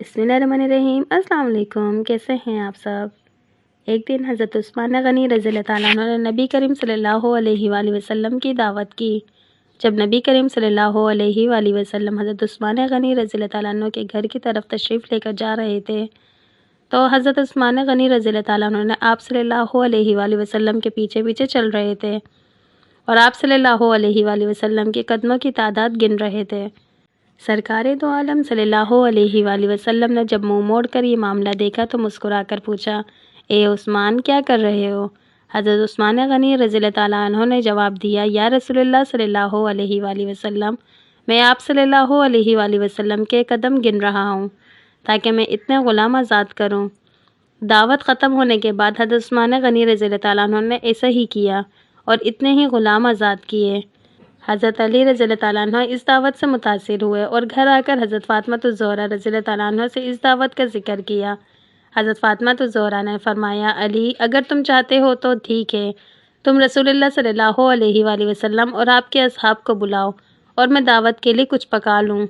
बिस्मिल्लाहिर्रहमानिर्रहीम। अस्सलाम वालेकुम। कैसे हैं आप सब। एक दिन हज़रत उस्मान गनी रज़ी अल्लाह ताला अन्हु ने नबी करीम सल्लल्लाहु अलैहि वसल्लम की दावत की। जब नबी करीम सल्लल्लाहु अलैहि वसल्लम हज़रत उस्मान गनी रज़ी अल्लाह ताला अन्हु के घर की तरफ तशरीफ़ लेकर जा रहे थे, तो हज़रत उस्मान गनी रज़ी अल्लाह ताला अन्हु ने आप सल्लल्लाहु अलैहि वसल्लम के पीछे पीछे चल रहे थे और आप सल्लल्लाहु अलैहि वसल्लम के कदमों की तादाद गिन रहे थे। सरकारे दो आलम सल्लल्लाहु अलैहि वसल्लम ने जब मुंह मोड़ कर ये मामला देखा तो मुस्कुराकर पूछा, ए उस्मान, क्या कर रहे हो। हज़रत उस्मान गनी रज़ी अल्लाह ताला अन्हु ने जवाब दिया, या रसूलुल्लाह सल्लल्लाहु अलैहि वसल्लम, मैं आप सल्लल्लाहु अलैहि वसल्लम के कदम गिन रहा हूँ ताकि मैं इतने ग़ुलाम आज़ाद करूँ। दावत ख़त्म होने के बाद हज़रत उस्मान गनी रज़ी अल्लाह ताला अन्हु ने ऐसा ही किया और इतने ही ग़ुलाम आज़ाद किए। हज़रत अली रज़ी अल्लाह ताला अन्हु इस दावत से मुतासिर हुए और घर आकर हज़रत फ़ातिमा रज़ी अल्लाह ताला अन्हा से इस दावत का जिक्र किया। हज़रत फ़ातिमा ने फरमाया, अली, अगर तुम चाहते हो तो ठीक है, तुम रसूलुल्लाह सल्लल्लाहु अलैहि वसल्लम और आपके असहाब को बुलाओ और मैं दावत के लिए कुछ पका लूँ।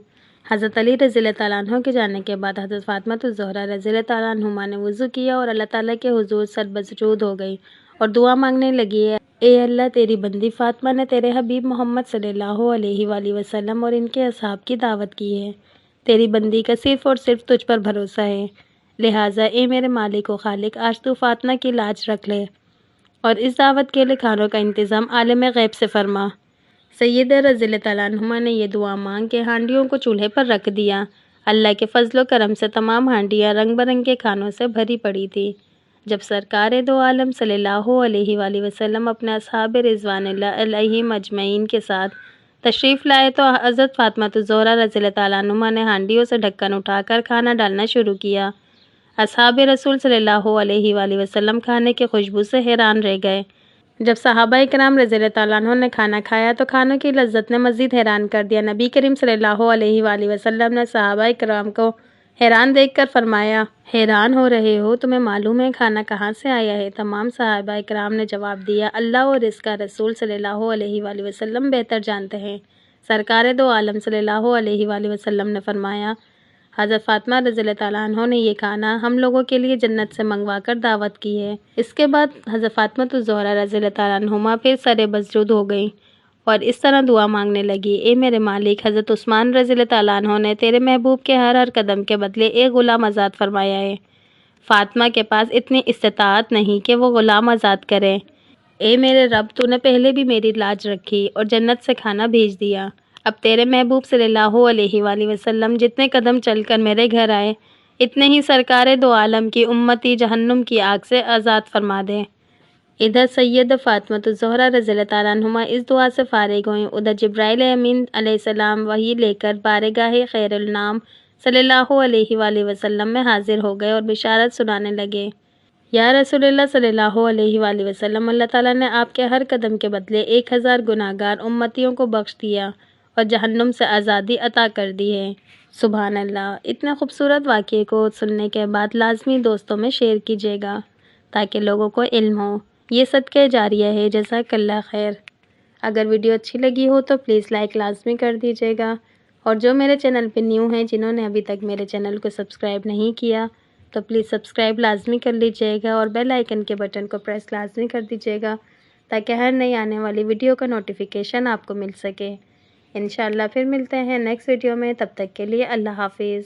हज़रत अली रज़ी अल्लाह ताला अन्हु के जाने के बाद हज़रत फ़ातिमा रज़ी अल्लाह ताला अन्हुमा ने वज़ू किया और अल्लाह ताला के हुज़ूर सरबसजूद हो गई और दुआ मांगने लगी, ए अल्लाह, तेरी बंदी फ़ातिमा ने तेरे हबीब मोहम्मद सल्लल्लाहु अलैहि वसल्लम और इनके असहाब की दावत की है। तेरी बंदी का सिर्फ़ और सिर्फ तुझ पर भरोसा है, लिहाजा ए मेरे मालिक व खालिक, आज तू फ़ातिमा की लाज रख ले और इस दावत के लिए खानों का इंतज़ाम आलिम ग़ैब से फरमा। सैयदा रज़ी अल्लाह ताला अन्हुमा ने यह दुआ मांग के हांडियों को चूल्हे पर रख दिया। अल्लाह के फजल करम से तमाम हांडियाँ रंग बिरंगे खानों से भरी पड़ी थी। जब सरकार दो आलम सल्लल्लाहु अलैहि वसल्लम अपने असहाब रिज़वानुल्लाह अलैहिम अजमईन के साथ तशरीफ़ लाए तो हज़रत फ़ातिमा रज़ी अल्लाह ताला अन्हुमा ने हांडियों से ढक्कन उठाकर खाना डालना शुरू किया। असहाब रसूल सल्लल्लाहु अलैहि वसल्लम खाने की खुशबू से हैरान रह गए। जब सहाबा किराम रज़ी अल्लाह ताला अन्हुम ने खाना खाया तो खानों की लज्जत ने मज़ीद हैरान कर दिया। नबी करीम सल्लल्लाहु अलैहि वसल्लम ने सहाबा किराम को हैरान देखकर फरमाया, हैरान हो रहे हो, तुम्हें मालूम है खाना कहाँ से आया है। तमाम सहाबा किराम ने जवाब दिया, अल्लाह और इसका रसूल सल्लल्लाहु अलैहि वसल्लम बेहतर जानते हैं। सरकार दो आलम सल्लल्लाहु अलैहि वसल्लम ने फरमाया, हज़रत फ़ातिमा रज़ी अल्लाह ताला अन्हा ने ये खाना हम लोगों के लिए जन्नत से मंगवा कर दावत की है। इसके बाद हज़रत फ़ातिमा रज़ी अल्लाह ताला अन्हुमा फिर सरे बसजूद हो गई और इस तरह दुआ मांगने लगी, ए मेरे मालिक, हज़रत उस्मान रज़ी अल्लाह ताला अन्हु ने तेरे महबूब के हर कदम के बदले एक ग़ुलाम आज़ाद फरमाया है। फ़ातिमा के पास इतनी इस्तिताअत नहीं कि वो ग़ुलाम आज़ाद करे। ए मेरे रब, तूने पहले भी मेरी लाज रखी और जन्नत से खाना भेज दिया। अब तेरे महबूब सल्लल्लाहु अलैहि वसल्लम जितने कदम चलकर मेरे घर आए, इतने ही सरकार दो आलम की उम्मती जहन्नुम की आग से आज़ाद फरमा दे। इधर सैयद फ़ातिमा रज़ी अल्लाह ताला अन्हुमा इस दुआ से फ़ारिग हुईं। उधर जिब्राइल अमीन अलैहिस्सलाम वही लेकर बारगाह खैरुल नाम सल्लल्लाहु अलैहि वसल्लम में हाजिर हो गए और बिशारत सुनाने लगे, या रसूलुल्लाह सल्लल्लाहु अलैहि वसल्लम, अल्लाह ताला ने आपके हर कदम के बदले 1000 गुनाहगार उम्मतियों को बख्श दिया और जहन्नुम से आज़ादी अता कर दी है। सुभान अल्लाह। इतने खूबसूरत वाक़े को सुनने के बाद लाजमी दोस्तों में शेयर कीजिएगा ताकि लोगों को इल्म हो। ये सदक़े जारिया है। जज़ाकल्लाह खैर। अगर वीडियो अच्छी लगी हो तो प्लीज़ लाइक लाजमी कर दीजिएगा और जो मेरे चैनल पे न्यू हैं, जिन्होंने अभी तक मेरे चैनल को सब्सक्राइब नहीं किया, तो प्लीज़ सब्सक्राइब लाजमी कर लीजिएगा और बेल आइकन के बटन को प्रेस लाजमी कर दीजिएगा ताकि हर नई आने वाली वीडियो का नोटिफिकेशन आपको मिल सके। इंशाअल्लाह फिर मिलते हैं नेक्स्ट वीडियो में। तब तक के लिए अल्लाह हाफिज़।